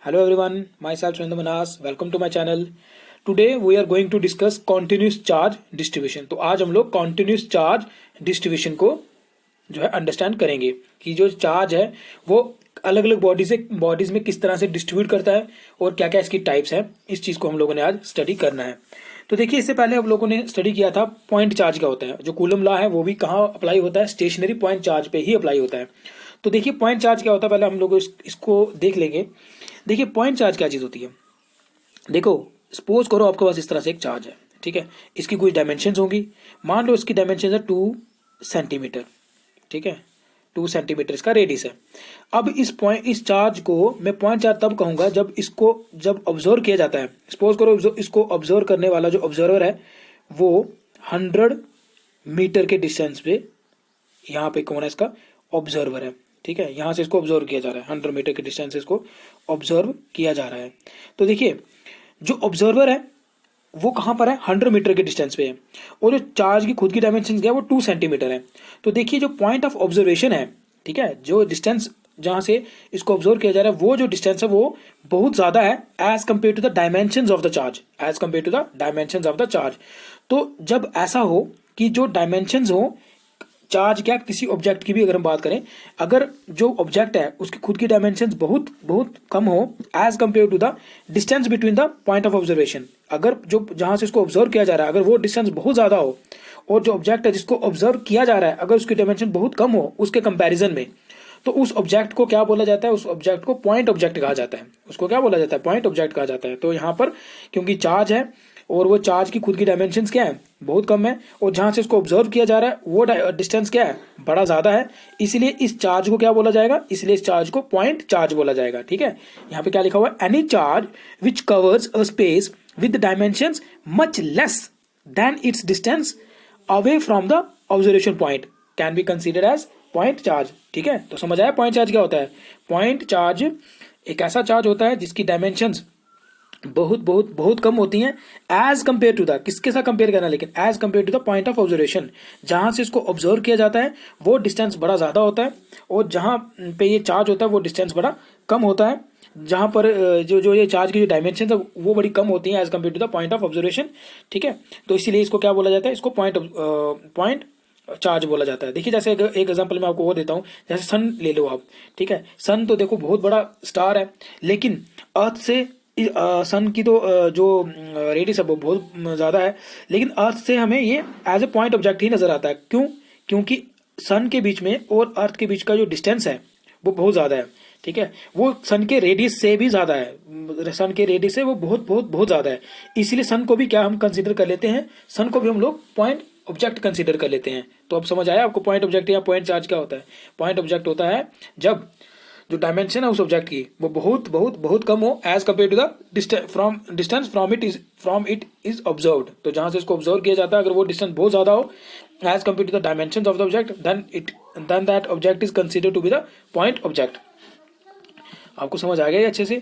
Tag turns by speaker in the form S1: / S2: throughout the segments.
S1: Hello everyone, myself Surendra Manas. Welcome to my channel. Today we are going to discuss continuous charge distribution. तो आज हम लोग continuous charge distribution को जो है अंडरस्टैंड करेंगे कि जो चार्ज है वो अलग अलग बॉडीज में किस तरह से डिस्ट्रीब्यूट करता है और क्या क्या इसकी टाइप्स हैं। इस चीज़ को हम लोगों ने आज स्टडी करना है। तो देखिए, इससे पहले हम लोगों ने स्टडी किया था पॉइंट चार्ज क्या होता है। जो कूलम लॉ है वो भी कहाँ अप्लाई होता है, स्टेशनरी पॉइंट चार्ज पे ही अप्लाई होता है। तो देखिए पॉइंट चार्ज क्या होता है, पहले हम लोग इसको देख लेंगे। देखिए पॉइंट चार्ज क्या चीज़ होती है। देखो सपोज करो आपके पास इस तरह से एक चार्ज है, ठीक है। इसकी कुछ डायमेंशंस होंगी। मान लो इसकी डायमेंशन है 2 सेंटीमीटर, ठीक है। 2 सेंटीमीटर इसका रेडियस है। अब इस चार्ज को मैं पॉइंट चार्ज तब कहूंगा जब ऑब्जर्व किया जाता है। सपोज करो इसको ऑब्जर्व करने वाला जो ऑब्जर्वर है वो 100 मीटर के डिस्टेंस पे यहाँ पे कौन है, इसका ऑब्जर्वर है, ठीक है। यहाँ से इसको ऑब्जर्व किया जा रहा है, 100 मीटर के डिस्टेंस से इसको ऑब्जर्व किया जा रहा है। तो देखिए जो ऑब्जर्वर है वो कहाँ पर है, 100 मीटर के डिस्टेंस पे है, और जो चार्ज की खुद की डायमेंशन क्या है वो 2 सेंटीमीटर है। तो देखिए जो पॉइंट ऑफ ऑब्जर्वेशन है, ठीक है, जो डिस्टेंस जहाँ से इसको ऑब्जर्व किया जा रहा है वो जो डिस्टेंस है वो बहुत ज़्यादा है as compare to the dimensions of the charge, as compare to the dimensions of the charge. तो जब ऐसा हो कि जो डायमेंशंस हो चार्ज क्या किसी ऑब्जेक्ट की भी अगर हम बात करें, अगर जो ऑब्जेक्ट है उसकी खुद की डायमेंशंस बहुत बहुत कम हो as compare to the distance between the point of observation, अगर जो जहां से इसको ऑब्जर्व किया जा रहा है अगर वो डिस्टेंस बहुत ज्यादा हो, और जो ऑब्जेक्ट है जिसको ऑब्जर्व किया जा रहा है अगर उसकी डायमेंशन बहुत कम हो उसके कंपैरिजन में, तो उस ऑब्जेक्ट को क्या बोला जाता है, उस ऑब्जेक्ट को पॉइंट ऑब्जेक्ट कहा जाता है। उसको क्या बोला जाता है, पॉइंट ऑब्जेक्ट कहा जाता है। तो यहाँ पर क्योंकि चार्ज है और वो चार्ज की खुद की डायमेंशंस क्या है, बहुत कम है, और जहां से इसको ऑब्जर्व किया जा रहा है वो डिस्टेंस क्या है, बड़ा ज्यादा है, इसलिए इस चार्ज को क्या बोला जाएगा, इसलिए इस चार्ज को पॉइंट चार्ज बोला जाएगा, ठीक है। यहाँ पे क्या लिखा हुआ है, any charge which covers a space with dimensions much less than its distance away from the observation point can be considered as point charge, ठीक है। तो समझ आया पॉइंट चार्ज क्या होता है। पॉइंट चार्ज एक ऐसा चार्ज होता है जिसकी डायमेंशंस बहुत बहुत बहुत कम होती हैं एज कंपेयर टू द, किसके साथ कंपेयर करना, लेकिन as compare to the point of observation, जहां से इसको ऑब्जर्व किया जाता है वो डिस्टेंस बड़ा ज्यादा होता है, और जहां पे ये चार्ज होता है वो डिस्टेंस बड़ा कम होता है, जहां पर जो ये चार्ज की जो डायमेंशन है वो बड़ी कम होती है as compare to the point of observation, ठीक है। तो इसीलिए इसको क्या बोला जाता है, इसको पॉइंट चार्ज बोला जाता है। देखिए जैसे एक एग्जांपल मैं आपको वो देता हूँ, जैसे सन ले लो आप, ठीक है। सन तो देखो बहुत बड़ा स्टार है, लेकिन अर्थ से सन की तो जो रेडियस है वो बहुत ज़्यादा है, लेकिन अर्थ से हमें ये एज ए पॉइंट ऑब्जेक्ट ही नज़र आता है। क्यों, क्योंकि सन के बीच में और अर्थ के बीच का जो डिस्टेंस है वो बहुत ज़्यादा है, ठीक है। वो सन के रेडियस से भी ज़्यादा है, सन के रेडियस से वो बहुत बहुत बहुत ज़्यादा है, इसीलिए सन को भी क्या हम कंसिडर कर लेते हैं, सन को भी हम लोग पॉइंट ऑब्जेक्ट कंसिडर कर लेते हैं। तो अब समझ आया आपको पॉइंट ऑब्जेक्ट या पॉइंट चार्ज क्या होता है। पॉइंट ऑब्जेक्ट होता है जब जो डायमेंशन है उस ऑब्जेक्ट की वो बहुत बहुत बहुत कम हो as compare to the distance from it is observed. तो जहां से इसको ऑब्जर्व किया जाता है अगर वो डिस्टेंस बहुत ज्यादा हो as compare to the dimensions of the object, then that object is considered to be the point object. आपको समझ आ गया अच्छे से।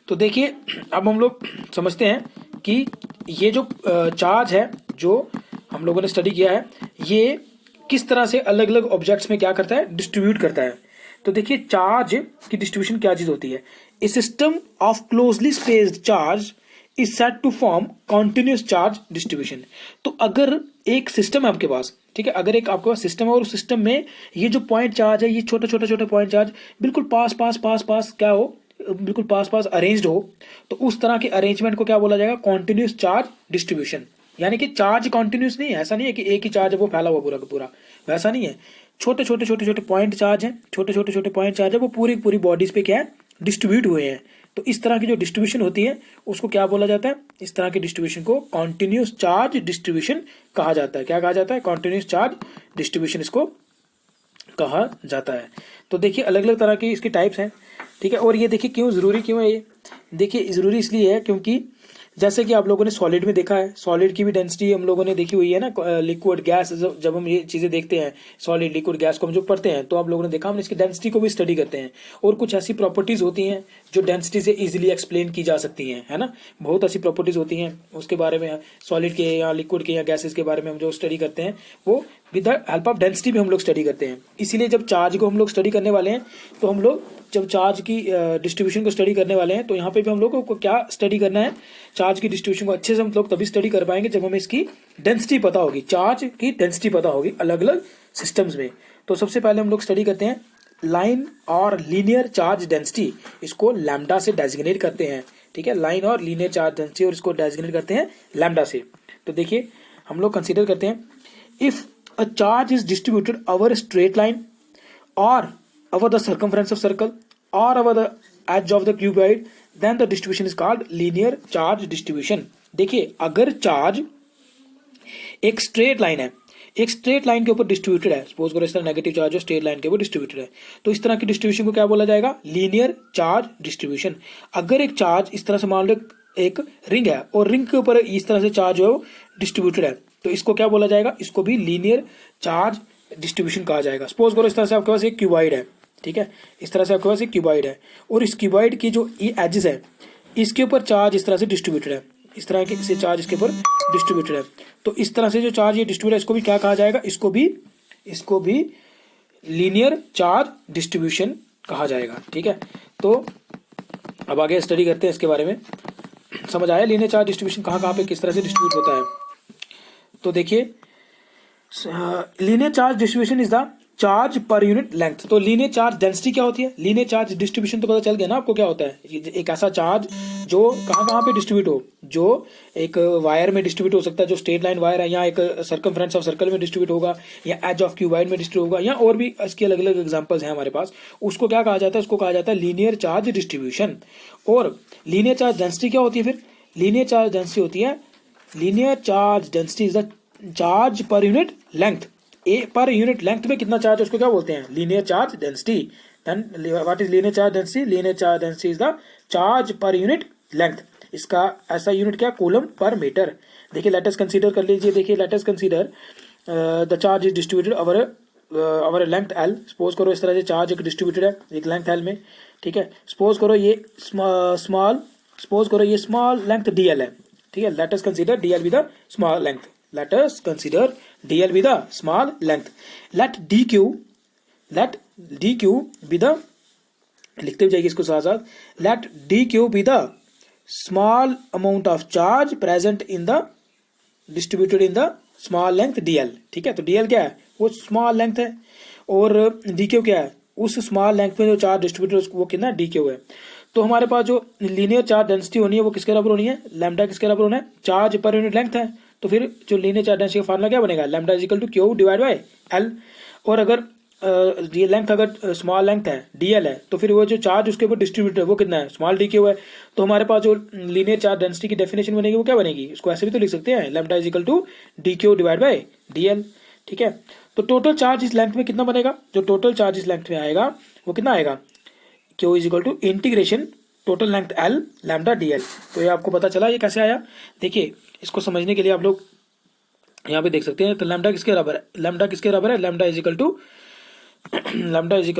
S1: तो देखिए अब हम लोग समझते हैं कि ये जो चार्ज है जो हम लोगों ने स्टडी किया है ये किस तरह से अलग अलग ऑब्जेक्ट्स में क्या करता है, डिस्ट्रीब्यूट करता है। तो देखिए चार्ज की डिस्ट्रीब्यूशन क्या चीज होती है। A system of closely spaced charge is set to form continuous charge distribution. तो अगर एक सिस्टम है आपके पास, ठीक है, अगर एक आपके पास सिस्टम है और उस सिस्टम में ये जो पॉइंट चार्ज है ये छोटे छोटे छोटे पॉइंट चार्ज बिल्कुल पास पास पास पास क्या हो, बिल्कुल पास पास अरेंज्ड हो, तो उस तरह के अरेंजमेंट को क्या बोला जाएगा, कॉन्टिन्यूस चार्ज डिस्ट्रीब्यूशन। यानी कि चार्ज कॉन्टिन्यूस नहीं है, ऐसा नहीं है कि एक ही चार्ज है वो फैला हुआ पूरा का पूरा, वैसा नहीं है। छोटे छोटे छोटे छोटे पॉइंट चार्ज हैं, छोटे छोटे छोटे पॉइंट चार्ज है वो पूरी पूरी बॉडीज पे क्या है, डिस्ट्रीब्यूट हुए हैं। तो इस तरह की जो डिस्ट्रीब्यूशन होती है उसको क्या बोला जाता है, इस तरह की डिस्ट्रीब्यूशन को कॉन्टिन्यूस चार्ज डिस्ट्रीब्यूशन कहा जाता है। क्या कहा जाता है, कॉन्टिन्यूस चार्ज डिस्ट्रीब्यूशन इसको कहा जाता है। तो देखिए अलग अलग तरह की इसकी टाइप्स हैं, ठीक है। और ये देखिए क्यों जरूरी क्यों है ये, देखिए जरूरी इसलिए है क्योंकि जैसे कि आप लोगों ने सॉलिड में देखा है, सॉलिड की भी डेंसिटी हम लोगों ने देखी हुई है ना, लिक्विड गैस, जब हम ये चीजें देखते हैं सॉलिड लिक्विड गैस को हम जो पढ़ते हैं तो आप लोगों ने देखा हम इसकी डेंसिटी को भी स्टडी करते हैं, और कुछ ऐसी प्रॉपर्टीज होती हैं जो डेंसिटी से इजीली एक्सप्लेन की जा सकती हैं, है ना। बहुत ऐसी प्रॉपर्टीज होती हैं उसके बारे में, सॉलिड के या लिक्विड के या गैसेस के बारे में हम जो स्टडी करते हैं वो with the help of density भी हम लोग स्टडी करते हैं। इसीलिए जब चार्ज को हम लोग स्टडी करने वाले हैं तो हम लोग जब चार्ज की डिस्ट्रीब्यूशन को स्टडी करने वाले हैं तो यहाँ पे भी हम लोग को क्या स्टडी करना है, चार्ज की डिस्ट्रीब्यूशन को अच्छे से हम लोग तभी स्टडी कर पाएंगे जब हमें इसकी डेंसिटी पता होगी, चार्ज की डेंसिटी पता होगी अलग अलग सिस्टम्स में। तो सबसे पहले हम लोग स्टडी करते हैं लाइन और लीनियर चार्ज डेंसिटी, इसको लैम्डा से डेजिग्नेट करते हैं। ठीक है, लाइन और लीनियर चार्ज डेंसिटी, और इसको डेजिग्नेट करते हैं लैम्डा से। तो देखिए हम लोग कंसीडर करते हैं, if a charge is distributed over straight line और over the circumference of circle or over the edge of the cuboid, then the distribution is called linear charge distribution। देखिए अगर चार्ज एक स्ट्रेट लाइन है, एक straight line के ऊपर distributed है, suppose करो इस तरह नेगेटिव चार्ज जो स्ट्रेट लाइन के ऊपर डिस्ट्रीब्यूटेड है, तो इस तरह की डिस्ट्रीब्यूशन को क्या बोला जाएगा, लीनियर चार्ज डिस्ट्रीब्यूशन। अगर एक चार्ज इस तरह से मान लो एक रिंग है और रिंग के ऊपर इस तरह से चार्ज जो है डिस्ट्रीब्यूटेड है, तो इसको क्या बोला जाएगा, इसको भी लीनियर चार्ज डिस्ट्रीब्यूशन कहा जाएगा। सपोज करो इस तरह से आपके पास एक क्यूबॉइड है, ठीक है, इस तरह से आपके पास एक क्यूबॉइड है और इस क्यूबॉइड की जो ये एजेस है इसके ऊपर चार्ज इस तरह से डिस्ट्रीब्यूटेड है, इस तरह के से चार्ज इसके ऊपर डिस्ट्रीब्यूटेड है। तो इस तरह से जो चार्ज ये डिस्ट्रीब्यूटेड है इसको भी क्या कहा जाएगा, इसको भी लीनियर चार्ज डिस्ट्रीब्यूशन कहा जाएगा। ठीक है, तो अब आगे स्टडी करते हैं इसके बारे में। समझ आया लीनियर चार्ज डिस्ट्रीब्यूशन कहाँ पे किस तरह से डिस्ट्रीब्यूट होता है। तो देखिए linear charge distribution is the charge per unit length. तो लीनियर चार्ज डेंसिटी क्या होती है, लीनियर चार्ज डिस्ट्रीब्यूशन तो पता चल गया ना आपको क्या होता है, एक ऐसा चार्ज जो कहाँ पे डिस्ट्रीब्यूट हो, जो एक वायर में डिस्ट्रीब्यूट हो सकता है, जो स्ट्रेट लाइन वायर है, या एक सर्कमफ्रेंस ऑफ सर्कल में डिस्ट्रीब्यूट होगा, या एज ऑफ क्यूबॉइड में डिस्ट्रीब्यूट होगा, या और भी इसके अलग अलग एग्जांपल्स हैं हमारे पास। उसको क्या कहा जाता है, उसको कहा जाता है लीनियर चार्ज डिस्ट्रीब्यूशन। और लीनियर चार्ज डेंसिटी क्या होती है फिर, लीनियर चार्ज डेंसिटी होती है, linear charge density is the charge per unit length. ए पर यूनिट लेंथ में कितना चार्ज है उसको क्या बोलते हैं, linear charge density. Then what is linear charge density, linear charge density is the charge per unit length. इसका ऐसा यूनिट क्या, कूलम पर मीटर। देखिए लेट अस कंसीडर कर लीजिए, देखिए let us consider the charge is distributed over length L. Suppose करो इस तरह से चार्ज एक डिस्ट्रीब्यूटेड है एक लेंथ एल में, ठीक है। सपोज करो ये स्मॉल लेंथ डी एल है, ठीक है। Let us consider D L with the small length, let us consider dl with a small length, let dq be the, लिखते जाइए इसको साथ साथ, let dq be the small amount of charge present in the distributed in the small length dl। ठीक है, तो dl क्या है, वो स्मॉल लेंथ है, और dq क्या है, उस स्मॉल लेंथ में जो चार्ज डिस्ट्रीब्यूटेड वो कितना dq है। तो हमारे पास जो लीनियर चार्ज डेंसिटी होनी है वो किसके बराबर होनी है, लैम्डा किसके बराबर होना है, चार्ज पर यूनिट लेंथ है। तो फिर जो लीनियर चार्ज डेंसिटी का फार्मूला क्या बनेगा, lambda is equal to Q divide by L. और अगर ये लेंथ अगर स्मॉल लेंथ है डीएल है, तो फिर वो जो चार्ज उसके ऊपर डिस्ट्रीब्यूट है वो कितना है, स्मॉल डी क्यू है। तो हमारे पास जो लीनियर चार्ज डेंसिटी की डेफिनेशन बनेगी वो क्या बनेगी, इसको ऐसे भी तो लिख सकते हैं, lambda is equal to D Q divide by DL. ठीक है, तो टोटल चार्ज इस लेंथ में कितना बनेगा, जो टोटल चार्ज इस लेंथ में आएगा वो कितना आएगा, Q is equal to integration total length L lambda D L. तो ये आपको पता चला ये कैसे आया। देखिए इसको समझने के लिए आप लोग यहाँ पे देख सकते हैं, तो लैम्डा किसके बराबर है, लैम्डा किसके बराबर है, लैम्डा इज इक्वल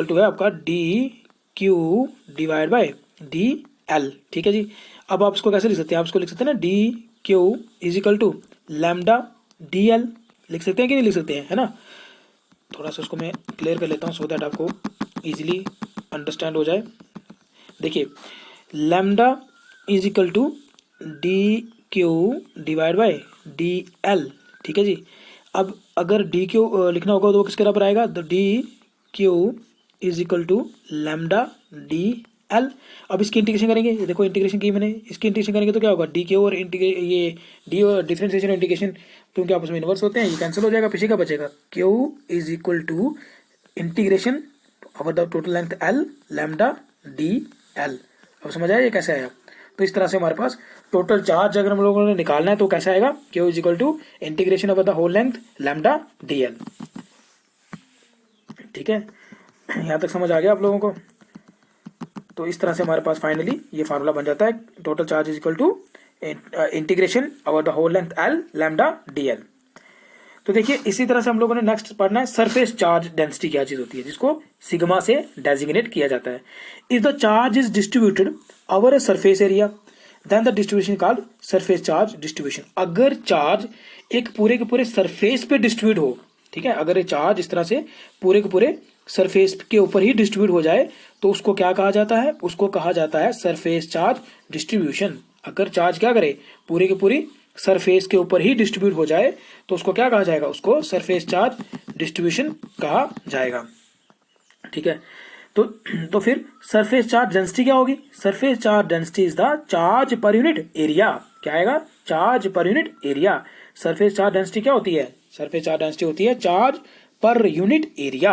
S1: टू है आपका D Q divide by D L. ठीक है जी, अब आप इसको कैसे लिख सकते हैं, आप इसको लिख सकते हैं ना, D Q is equal to lambda D L, लिख सकते हैं कि नहीं लिख सकते हैं, है ना। थोड़ा सा उसको मैं क्लियर कर लेता हूँ सो दैट आपको इजीली अंडरस्टैंड हो जाए। देखिए lambda is equal to D Q divide by D L. ठीक है जी, अब अगर डी क्यू लिखना होगा तो वो किसके बराबर आएगा, तो D Q is equal to lambda D L. अब इसकी इंटीग्रेशन करेंगे, ये देखो इंटीग्रेशन की मैंने, इसकी इंटीग्रेशन करेंगे तो क्या होगा, डी क्यू और ये डी और डिफरेंशिएशन इंटीग्रेशन क्योंकि आपस में इन्वर्स होते हैं, ये कैंसिल हो जाएगा, पीछे का बचेगा Q is equal to integration over the total length L lambda D L. अब समझ आया ये कैसे आया। तो इस तरह से हमारे पास टोटल चार्ज अगर हम लोगों ने निकालना है तो कैसे आएगा, Q is equal to integration over the whole length lambda D L. ठीक है, यहाँ तक समझ आ गया आप लोगों को। तो इस तरह से हमारे पास फाइनली ये फार्मूला बन जाता है, total charge is equal to integration over the whole length L lambda D L. तो देखिए इसी तरह से हम लोगों ने नेक्स्ट पढ़ना है सरफेस चार्ज डेंसिटी क्या चीज होती है, जिसको सिग्मा से डेजिग्नेट किया जाता है। If the charge is distributed over a surface area then the distribution called surface charge distribution. अगर चार्ज एक पूरे के पूरे सरफेस पे डिस्ट्रीब्यूट हो, ठीक है, अगर ये चार्ज इस तरह से पूरे के पूरे सरफेस के ऊपर ही डिस्ट्रीब्यूट हो जाए तो उसको क्या कहा जाता है, उसको कहा जाता है सरफेस चार्ज डिस्ट्रीब्यूशन। अगर चार्ज क्या करे, पूरी की पूरी सरफेस के ऊपर ही डिस्ट्रीब्यूट हो जाए तो उसको क्या कहा जाएगा, उसको सरफेस चार्ज डिस्ट्रीब्यूशन कहा जाएगा। ठीक है, तो फिर सरफेस चार्ज डेंसिटी क्या होगी, surface charge density is the charge per unit area. क्या आएगा, charge per unit area. Surface charge density क्या होती है, सरफेस चार्ज डेंसिटी होती है चार्ज पर यूनिट एरिया।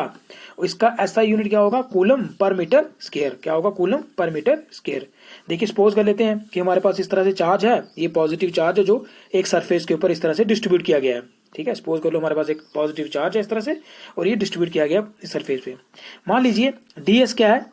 S1: इसका ऐसा यूनिट क्या होगा, कूलम पर मीटर स्क्वायर। क्या होगा, कूलम पर मीटर स्क्वायर। देखिए सपोज कर लेते हैं कि हमारे पास इस तरह से चार्ज है, ये पॉजिटिव चार्ज है जो एक सरफेस के ऊपर इस तरह से डिस्ट्रीब्यूट किया गया है। ठीक है, सपोज कर लो हमारे पास एक पॉजिटिव चार्ज है इस तरह से और ये डिस्ट्रीब्यूट किया गया इस सरफेस पे। मान लीजिए ds क्या है,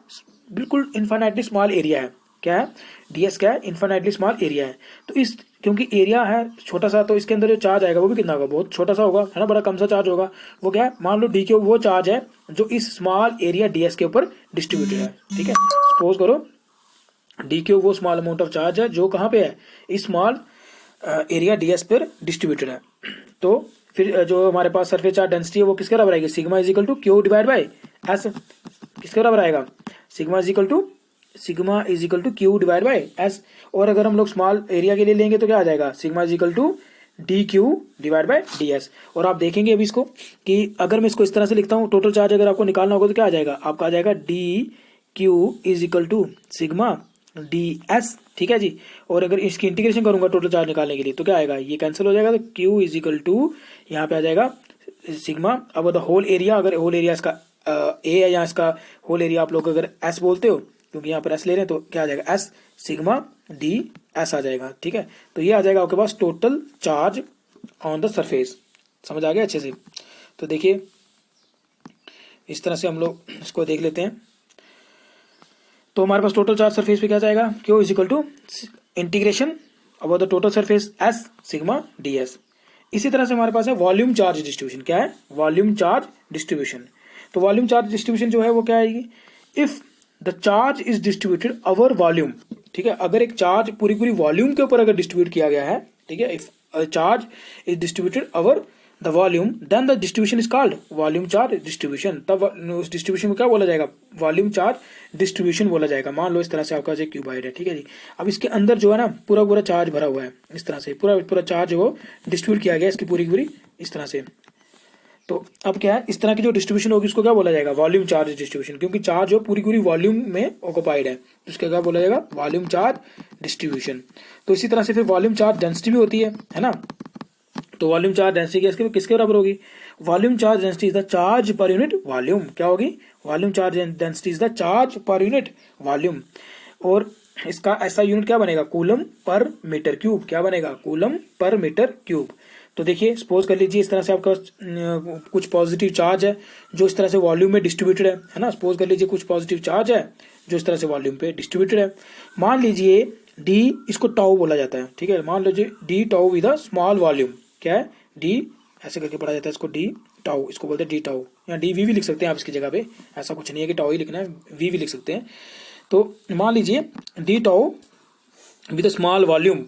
S1: बिल्कुल इन्फाइनाइटली स्मॉल एरिया है। क्या है, ds क्या है, इन्फाइनाइटली स्मॉल एरिया है। तो इस क्योंकि एरिया है छोटा सा तो इसके अंदर जो चार्ज आएगा वो भी कितना होगा, बहुत छोटा सा होगा, है ना, बड़ा कम सा चार्ज होगा। वो क्या है, मान लो डी क्यू वो चार्ज है जो इस स्मॉल एरिया ds के ऊपर डिस्ट्रीब्यूटेड है। ठीक है, सपोज करो डी क्यू वो स्मॉल अमाउंट ऑफ चार्ज है जो कहाँ पे है, इस स्मॉल एरिया ds पर डिस्ट्रीब्यूटेड है। तो फिर जो हमारे पास सरफेस चार्ज डेंसिटी है वो किसके बराबर आएगी, sigma is equal to Q divide by S. किसके बराबर आएगा, sigma is equal to Q divide by S. और अगर हम लोग स्मॉल एरिया के लिए लेंगे तो क्या आ जाएगा, sigma is equal to D Q divide by D S. और आप देखेंगे अभी इसको कि अगर मैं इसको इस तरह से लिखता हूँ, टोटल चार्ज अगर आपको निकालना होगा तो क्या आ जाएगा, आपका आ जाएगा D Q is equal to sigma D S. ठीक है जी, और अगर इसकी इंटीग्रेशन करूंगा टोटल चार्ज निकालने के लिए तो क्या आएगा, ये कैंसिल हो जाएगा, तो क्यू इज इक्वल टू यहाँ पे आ जाएगा सिग्मा। अब द होल एरिया, अगर होल एरिया इसका ए है या इसका होल एरिया आप लोग अगर एस बोलते हो क्योंकि यहाँ पर एस ले रहे हैं, तो क्या आ जाएगा एस सिग्मा डी एस आ जाएगा। ठीक है, तो ये आ जाएगा आपके पास total charge on the surface. समझ आ गया अच्छे से। तो देखिए इस तरह से हम लोग इसको देख लेते हैं। तो हमारे पास टोटल चार्ज सरफेस पे क्या जाएगा, Q is equal to integration about the total surface S sigma D S. इसी तरह से हमारे पास है वॉल्यूम चार्ज डिस्ट्रीब्यूशन। क्या है, वॉल्यूम चार्ज डिस्ट्रीब्यूशन। तो वॉल्यूम चार्ज डिस्ट्रीब्यूशन जो है वो क्या आएगी, if the charge is distributed over volume. ठीक है, अगर एक चार्ज पूरी पूरी वॉल्यूम के ऊपर अगर डिस्ट्रीब्यूट किया गया है, ठीक है, if charge is distributed over the volume then the distribution is called volume charge distribution. तब उस डिस्ट्रीब्यूशन को क्या बोला जाएगा, वॉल्यूम चार्ज डिस्ट्रीब्यूशन बोला जाएगा। मान लो इस तरह से आपका जो क्यूबॉइड है, ठीक है जी, अब इसके अंदर जो है ना पूरा पूरा चार्ज भरा हुआ है, इस तरह से पूरा पूरा चार्ज वो डिस्ट्रीब्यूट किया गया इसकी पूरी पूरी इस तरह से। तो अब क्या है, इस तरह की जो डिस्ट्रीब्यूशन होगी उसको क्या बोला जाएगा, वॉल्यूम चार्ज डिस्ट्रीब्यूशन, क्योंकि चार्ज जो पूरी पूरी वॉल्यूम में ऑक्युपाइड है, तो उसका क्या बोला जाएगा, वॉल्यूम चार्ज डिस्ट्रीब्यूशन। तो इसी तरह से फिर वॉल्यूम चार्ज डेंसिटी भी होती है ना। तो वॉल्यूम चार्ज डेंसिटी किसके बराबर होगी, volume charge density is the charge per unit volume. क्या होगी, volume charge density is the charge per unit volume. और इसका ऐसा यूनिट क्या बनेगा, कूलम पर मीटर क्यूब। क्या बनेगा, कूलम पर मीटर क्यूब। तो देखिए सपोज कर लीजिए इस तरह से आपका कुछ पॉजिटिव चार्ज है जो इस तरह से वॉल्यूम में डिस्ट्रीब्यूटेड है ना। सपोज कर लीजिए कुछ पॉजिटिव चार्ज है जो इस तरह से वॉल्यूम पे डिस्ट्रीब्यूटेड है। मान लीजिए डी, इसको टाउ बोला जाता है, ठीक है, मान लीजिए D tau with a small volume. क्या है, डी ऐसे करके पढ़ा जाता है इसको, डी टाउ, इसको बोलते हैं डी टाउ, या डी वी भी लिख सकते हैं आप इसकी जगह पे, ऐसा कुछ नहीं है कि टाउ ही लिखना है, वी भी लिख सकते हैं। तो मान लीजिए D tau with a small volume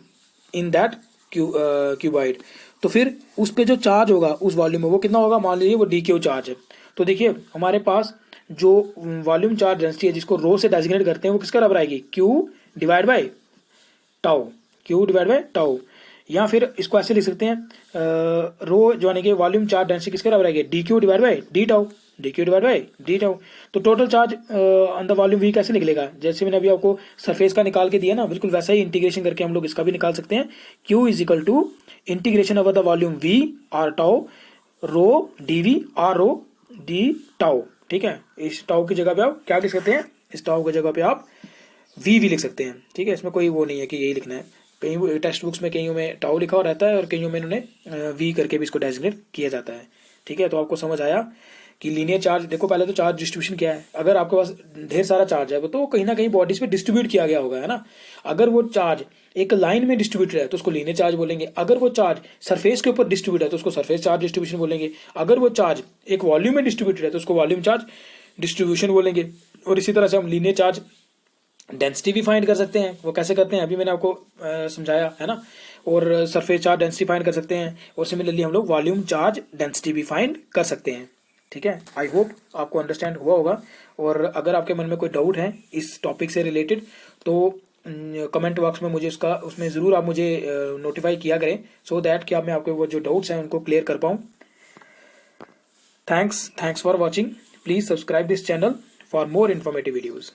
S1: in that cuboid, तो फिर उस पे जो चार्ज होगा उस वॉल्यूम में वो कितना होगा, मान लीजिए वो डी क्यू चार्ज है। तो देखिए हमारे पास जो वॉल्यूम चार्ज डेंसिटी है जिसको रो से डेजिग्नेट करते हैं वो किसका बराबर आएगी, Q divide by tau, Q divide by tau. या फिर इसको ऐसे लिख सकते हैं रो जो यानी कि वॉल्यूम चार्ज डेंसिटी किसके बराबर आएगी, D Q divide by D tau, D Q divide by D tau. तो total charge on the volume V कैसे निकलेगा, जैसे मैंने अभी आपको सरफेस का निकाल के दिया ना, बिल्कुल वैसा ही इंटीग्रेशन करके हम लोग इसका भी निकाल सकते हैं। Q is equal to integration over the volume V R tau rho D V R rho D tau. ठीक है, इस टाउ की जगह पे आप क्या लिख सकते हैं, इस टाउ की जगह पे आप वी भी लिख सकते हैं। ठीक है, इसमें कोई वो नहीं है कि यही लिखना है, कहीं टेक्स्ट बुक्स में कईयों में टाउ लिखा हुआ रहता है और कईयों में इन्होंने वी करके भी इसको डेजिग्नेट किया जाता है। ठीक है, तो आपको समझ आया कि लीनियर चार्ज, देखो पहले तो चार्ज डिस्ट्रीब्यूशन क्या है, अगर आपके पास ढेर सारा चार्ज है तो कहीं ना कहीं बॉडीज पे डिस्ट्रीब्यूट किया गया होगा, है ना। अगर वो चार्ज एक लाइन में डिस्ट्रीब्यूटेड है तो उसको लीनियर चार्ज बोलेंगे, अगर वो चार्ज सरफेस के ऊपर डिस्ट्रीब्यूट है तो उसको सरफेस चार्ज डिस्ट्रीब्यूशन बोलेंगे, अगर वो चार्ज एक वॉल्यूम में डिस्ट्रीब्यूटेड है तो उसको वॉल्यूम चार्ज डिस्ट्रीब्यूशन बोलेंगे। और इसी तरह से हम लीनियर चार्ज डेंसिटी भी फाइंड कर सकते हैं। वो कैसे करते हैं अभी मैंने आपको समझाया, है ना। और सरफेस चार्ज डेंसिटी फाइंड कर सकते हैं, और सिमिलरली हम लोग वॉल्यूम चार्ज डेंसिटी भी फाइंड कर सकते हैं। ठीक है, आई होप आपको अंडरस्टैंड हुआ होगा। और अगर आपके मन में कोई डाउट है इस टॉपिक से रिलेटेड तो कमेंट बॉक्स में मुझे उसमें ज़रूर आप मुझे नोटिफाई किया करें, सो दैट कि आप मैं आपके वो जो डाउट्स हैं उनको क्लियर कर पाऊँ। Thanks for watching. Please subscribe this channel for more informative videos.